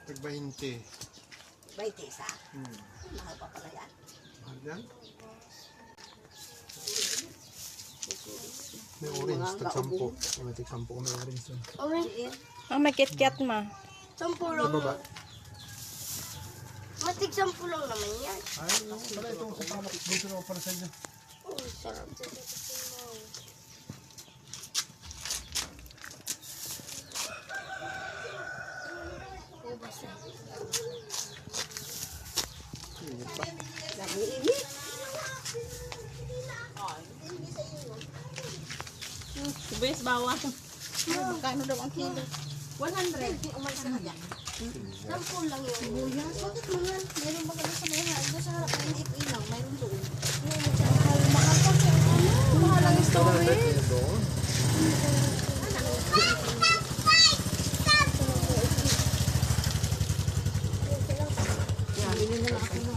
Tag-20. 20 isa. Mahal pa pala yan. Mahal yan. May orange, tag-10. May tag-10 kung may orange dun. May KitKat ma. 10 Sa lang. baba. Matig 10 lang naman yan. Ay, pala itong sa pamak. Dito na para sa inyo. Oh, sarap. Nag-iinit. Sibuyas bawang. Magkano daw ang kilo? 100. Umalis na dyan. 10 lang yun. Sibuyas? Bakit mga? Meron ba kami sa mga halo? Sa harap na yung ilang. Mayroon doon. Mahal pa siya. Mahal ang storage. Bili na lang ako